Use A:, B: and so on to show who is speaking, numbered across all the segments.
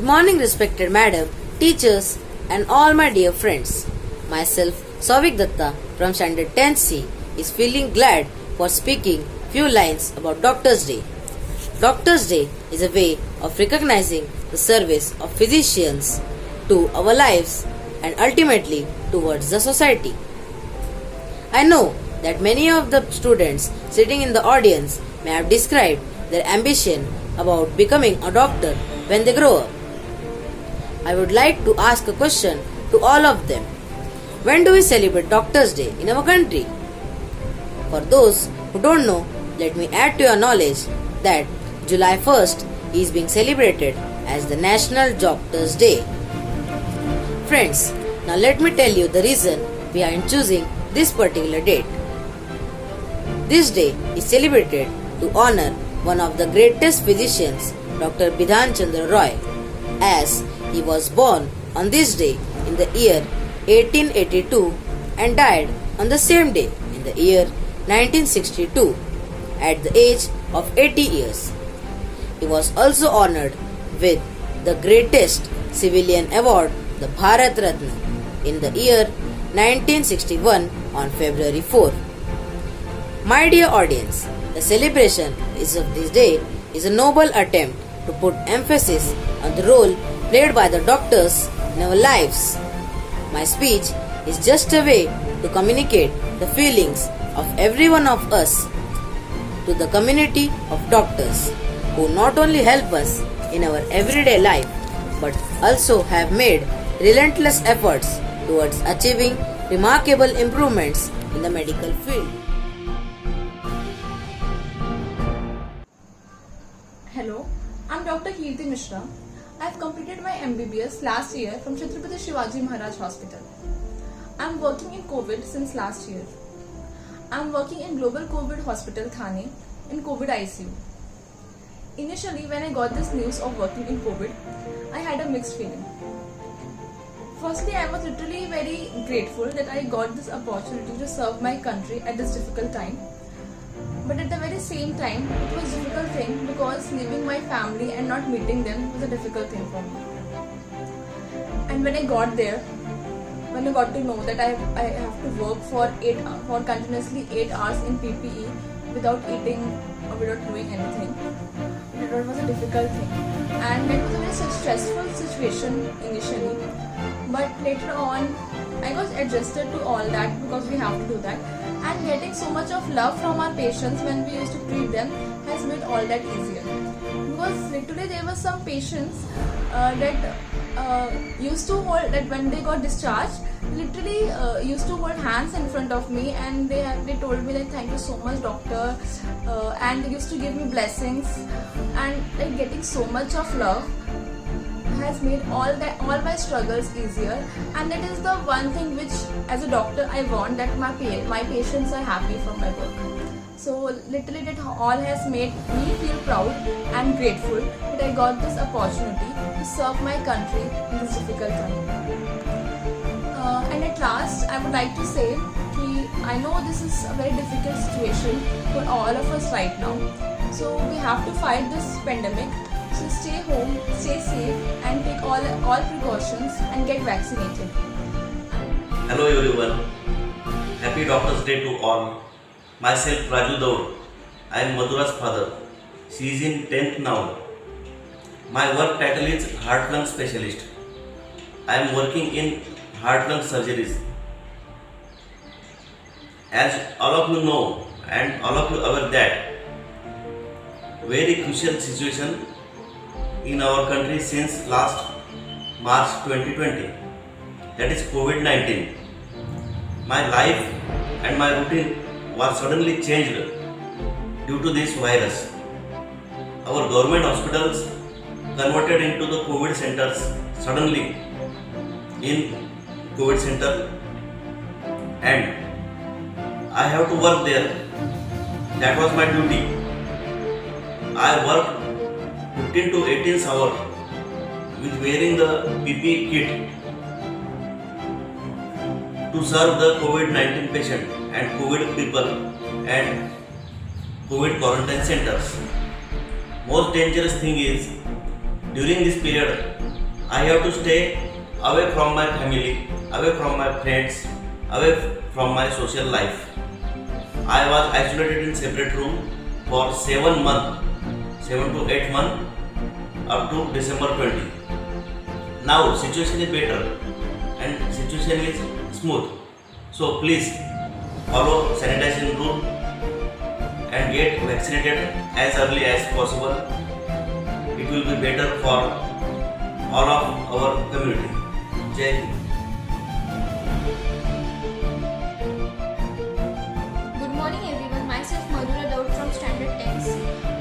A: morning, respected madam, teachers, and all my dear friends. Myself, Savik Datta from Standard 10C, is feeling glad for speaking few lines about Doctor's Day. Doctor's Day is a way of recognizing the service of physicians to our lives and ultimately towards the society. I know that many of the students sitting in the audience may have described their ambition about becoming a doctor when they grow up. I would like to ask a question to all of them. When do we celebrate Doctor's Day in our country? For those who don't know, let me add to your knowledge that July 1st is being celebrated as the National Doctor's Day. Friends, now let me tell you the reason behind choosing this particular date. This day is celebrated to honor one of the greatest physicians, Dr. Bidhan Chandra Roy, as he was born on this day in the year 1882 and died on the same day in the year 1962 at the age of 80 years. He was also honored with the greatest civilian award, the Bharat Ratna, in the year 1961 on February 4. My dear audience, the celebration of this day is a noble attempt to put emphasis on the role played by the doctors in our lives. My speech is just a way to communicate the feelings of every one of us to the community of doctors who not only help us in our everyday life but also have made relentless efforts towards achieving remarkable improvements in the medical field.
B: Hello, I'm Dr. Kirti Mishra. I have completed my MBBS last year from Chhatrapati Shivaji Maharaj Hospital. I'm working in COVID since last year. I'm working in Global COVID Hospital Thane in COVID ICU. Initially, when I got this news of working in COVID, I had a mixed feeling. Firstly, I was literally very grateful that I got this opportunity to serve my country at this difficult time. But at the very same time, it was a difficult thing because leaving my family and not meeting them was a difficult thing for me. And when I got there, when I got to know that I have to work for continuously 8 hours in PPE without eating or without doing anything, it was a difficult thing. And it was a very stressful situation initially. But later on, I was adjusted to all that because we have to do that. And getting so much of love from our patients when we used to treat them has made all that easier. Because literally there were some patients that used to hold, that when they got discharged, literally used to hold hands in front of me and they told me that thank you so much doctor, and they used to give me blessings, and like getting so much of love has made all my struggles easier. And that is the one thing which as a doctor I want, that my patients are happy from my work. So literally that all has made me feel proud and grateful that I got this opportunity to serve my country in this difficult time. And at last I would like to say that I know this is a very difficult situation for all of us right now. So we have to fight this pandemic. So stay home, stay safe, and take all precautions and get vaccinated.
C: Hello everyone. Happy Doctor's Day to all. Myself Raju Daur. I am Madhura's father. She is in 10th now. My work title is Heart Lung Specialist. I am working in heart lung surgeries. As all of you know and all of you are aware that very crucial situation in our country since last March 2020, that is COVID-19. My life and my routine was suddenly changed due to this virus. Our government hospitals converted into the COVID centers suddenly in COVID center, and I have to work there. That was my duty. I worked 15 to 18 hours with wearing the PPE kit to serve the COVID-19 patient and COVID people and COVID quarantine centers. Most dangerous thing is during this period I have to stay away from my family, away from my friends, away from my social life. I was isolated in separate room for 7 months, 7 to 8 months up to December 20. Now situation is better and situation is smooth. So please follow sanitation rule and get vaccinated as early as possible. It will be better for all of our community. Jai Hind.
D: Good morning everyone, myself Madhura Daud from Standard 10.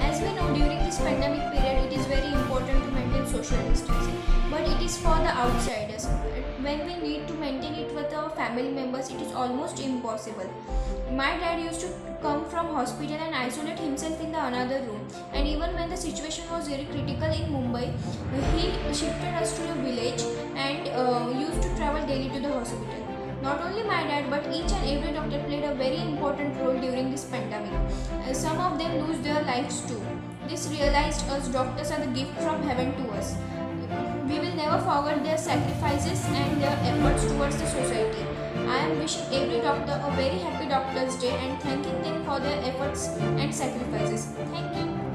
D: As we know, during this pandemic period, it is very important to maintain social distancing, but it is for the outsiders. When we need to maintain it with our family members, it is almost impossible. My dad used to come from hospital and isolate himself in the another room, and even when the situation was very critical in Mumbai, he shifted us to a village and used to travel daily to the hospital. Not only my dad, but each and every doctor played a very important role during this pandemic. Some of them lose their lives too. This realized us doctors are the gift from heaven to us. We will never forget their sacrifices and their efforts towards the society. I am wishing every doctor a very happy Doctor's Day and thanking them for their efforts and sacrifices. Thank you.